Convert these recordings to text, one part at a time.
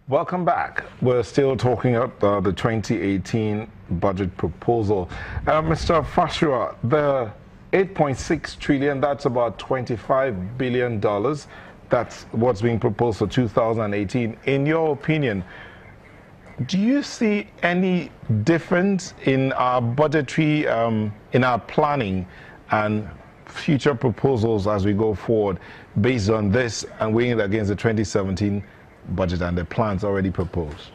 Welcome back. We're still talking about the 2018 budget proposal. Mr. Fashua, the 8.6 trillion, that's about $25 billion. That's what's being proposed for 2018. In your opinion, do you see any difference in our budgetary, in our planning and future proposals as we go forward based on this and weighing it against the 2017 budget and the plans already proposed?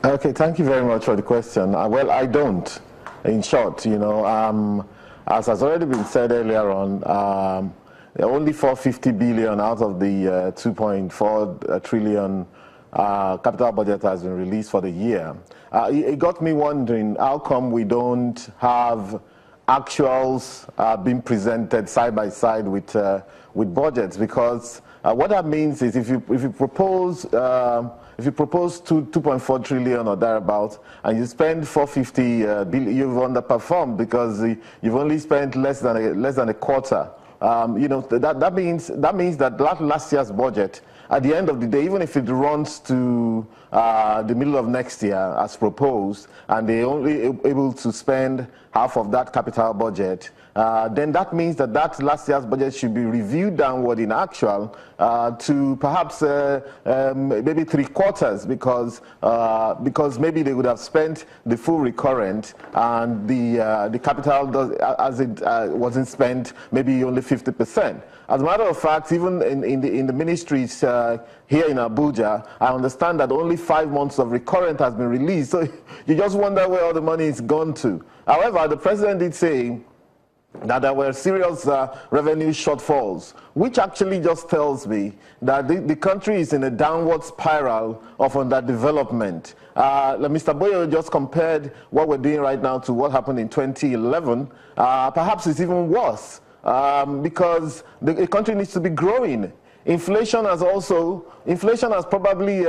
Okay, thank you very much for the question. Well, I don't. In short, as has already been said earlier on, only 450 billion out of the 2.4 trillion capital budget has been released for the year. It got me wondering, how come we don't have actuals being presented side by side with budgets? Because what that means is if you propose 2.4 trillion or thereabouts and you spend 450 billion, you've underperformed because you've only spent less than a quarter. That means that last year's budget, at the end of the day, even if it runs to the middle of next year as proposed, and they're only able to spend half of that capital budget, then that means that last year's budget should be reviewed downward in actual to perhaps maybe 3/4, because maybe they would have spent the full recurrent and the capital wasn't spent maybe only 50%. As a matter of fact, even in the ministries here in Abuja, I understand that only 5 months of recurrent has been released. So you just wonder where all the money is gone to. However, the president did say that there were serious revenue shortfalls, which actually just tells me that the country is in a downward spiral of underdevelopment. Mr. Boyo just compared what we're doing right now to what happened in 2011. Perhaps it's even worse, because the country needs to be growing. Inflation has probably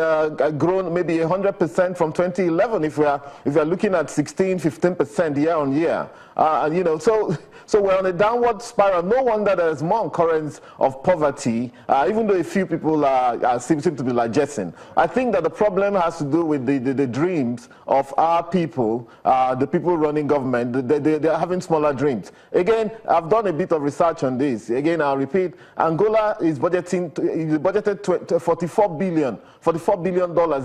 grown maybe 100% from 2011 if we are looking at 15% year on year. So we're on a downward spiral. No wonder there's more occurrence of poverty, even though a few people seem to be digesting. I think that the problem has to do with the dreams of our people, the people running government. They're having smaller dreams. Again, I've done a bit of research on this. Again, I'll repeat, Angola is budgeted $44 billion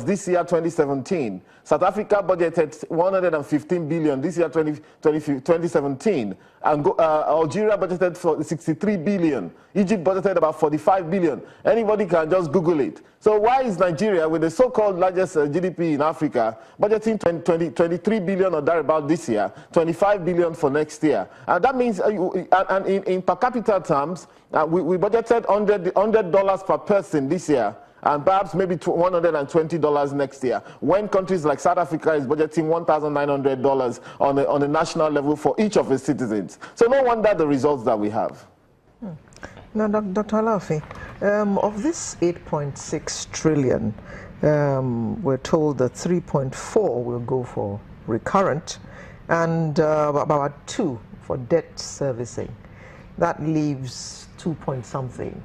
this year, 2017. South Africa budgeted $115 billion this year, 2017. Algeria budgeted for $63 billion. Egypt budgeted about $45 billion. Anybody can just Google it. So why is Nigeria, with the so-called largest GDP in Africa, budgeting 23 billion or thereabout this year, 25 billion for next year? And that means, and in per capita terms, we budgeted $100 per person this year, and perhaps maybe $120 next year, when countries like South Africa is budgeting $1,900 on a national level for each of its citizens. So no wonder the results that we have. Now, Dr. Alafi, of this 8.6 trillion, we're told that 3.4 will go for recurrent and about 2 for debt servicing. That leaves 2 point something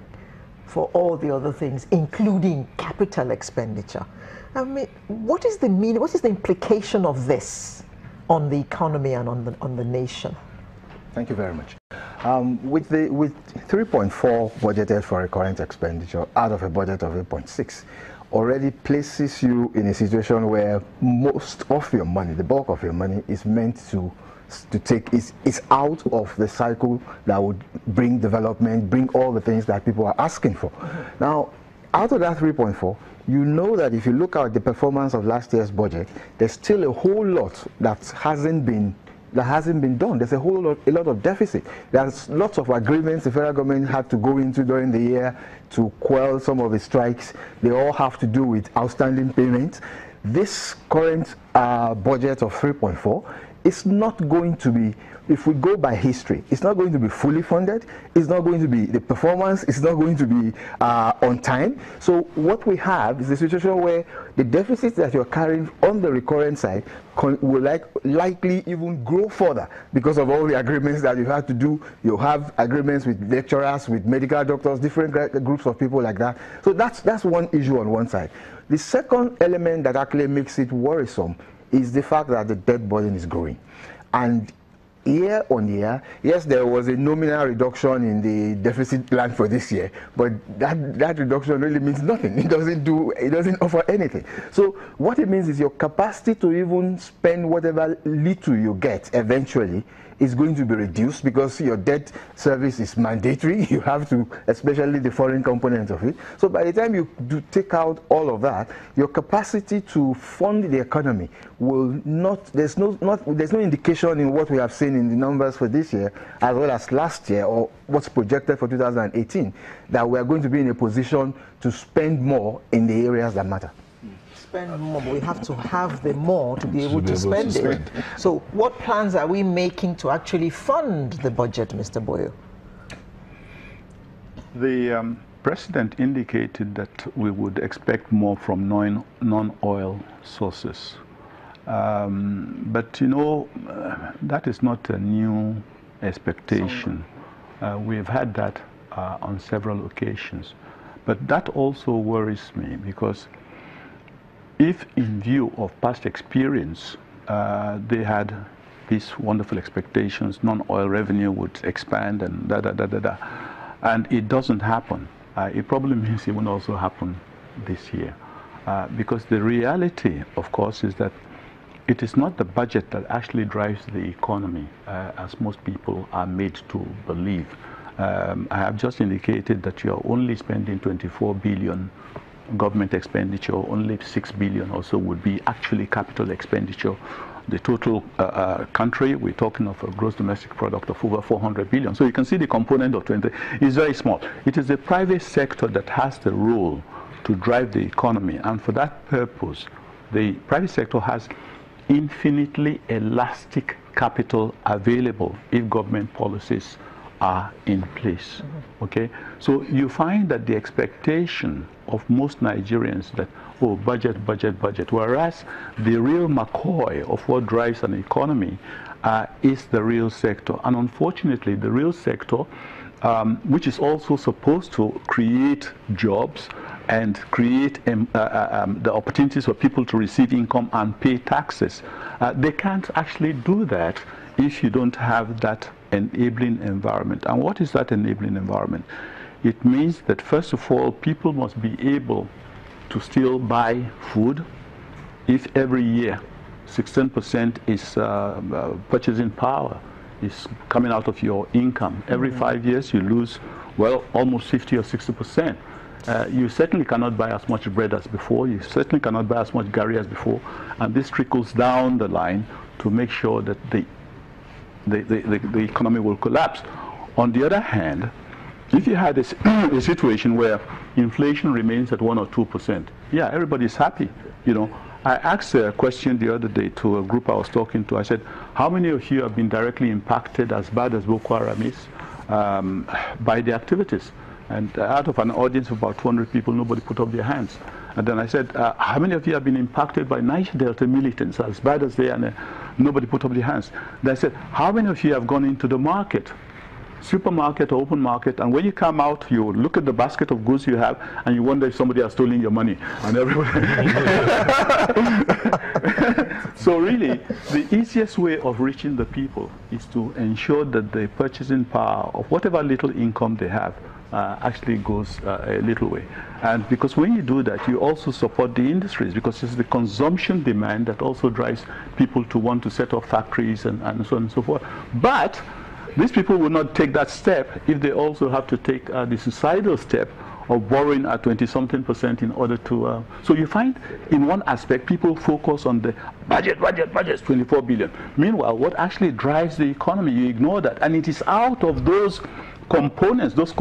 for all the other things, including capital expenditure. I mean, what is the meaning, what is the implication of this on the economy and on the nation? Thank you very much. With 3.4 budgeted for recurrent expenditure out of a budget of 8.6, already places you in a situation where most of your money, the bulk of your money, is meant to take is out of the cycle that would bring development, bring all the things that people are asking for. Now, out of that 3.4, you know that if you look at the performance of last year's budget, there's still a whole lot that hasn't been done. There's a lot of deficit. There's lots of agreements the federal government had to go into during the year to quell some of the strikes. They all have to do with outstanding payments. this current budget of 3.4 is not going to be, if we go by history, it's not going to be fully funded, it's not going to be the performance, it's not going to be on time. So what we have is a situation where the deficits that you're carrying on the recurrent side will likely even grow further because of all the agreements that you have to do. You have agreements with lecturers, with medical doctors, different groups of people like that. So that's one issue on one side. The second element that actually makes it worrisome is the fact that the debt burden is growing. And year on year, yes, there was a nominal reduction in the deficit plan for this year, but that reduction really means nothing. It doesn't offer anything. So what it means is your capacity to even spend whatever little you get eventually is going to be reduced because your debt service is mandatory. You have to, especially the foreign component of it. So by the time you do take out all of that, your capacity to fund the economy will not, there's no indication in what we have seen in the numbers for this year as well as last year or what's projected for 2018 that we are going to be in a position to spend more in the areas that matter. Spend more, but we have to have the more to be able to spend it. So what plans are we making to actually fund the budget, Mr. Boyo? The President indicated that we would expect more from non-oil sources. But you know, that is not a new expectation. We've had that on several occasions. But that also worries me because if in view of past experience, they had these wonderful expectations, non-oil revenue would expand and and it doesn't happen, it probably means it won't also happen this year. Because the reality, of course, is that it is not the budget that actually drives the economy, as most people are made to believe. I have just indicated that you are only spending 24 billion government expenditure, only 6 billion or so would be actually capital expenditure. The total country, we're talking of a gross domestic product of over 400 billion. So you can see the component of 20 is very small. It is the private sector that has the role to drive the economy. And for that purpose, the private sector has infinitely elastic capital available if government policies are in place. Okay, so you find that the expectation of most Nigerians that, oh, budget, budget, budget, whereas the real McCoy of what drives an economy is the real sector. And unfortunately, the real sector, which is also supposed to create jobs and create the opportunities for people to receive income and pay taxes, they can't actually do that if you don't have that enabling environment. And what is that enabling environment? It means that first of all, people must be able to still buy food. If every year 16% is purchasing power is coming out of your income, every 5 years you lose, well, almost 50 or 60%. You certainly cannot buy as much bread as before. You certainly cannot buy as much gari as before. And this trickles down the line to make sure that the economy will collapse. On the other hand, if you had a situation where inflation remains at 1 or 2%, yeah, everybody's happy. You know, I asked a question the other day to a group I was talking to. I said, how many of you have been directly impacted as bad as Boko Haram is by the activities? And out of an audience of about 200 people, nobody put up their hands. And then I said, how many of you have been impacted by Niger Delta militants as bad as they are? And nobody put up their hands. Then I said, how many of you have gone into the market, supermarket or open market, and when you come out, you look at the basket of goods you have, and you wonder if somebody has stolen your money. And everybody. So really, the easiest way of reaching the people is to ensure that the purchasing power of whatever little income they have actually goes a little way. And because when you do that, you also support the industries, because it's the consumption demand that also drives people to want to set up factories and so on and so forth. But these people will not take that step if they also have to take the suicidal step of borrowing at 20-something% in order to... So you find in one aspect, people focus on the budget, 24 billion. Meanwhile, what actually drives the economy, you ignore that. And it is out of those components, those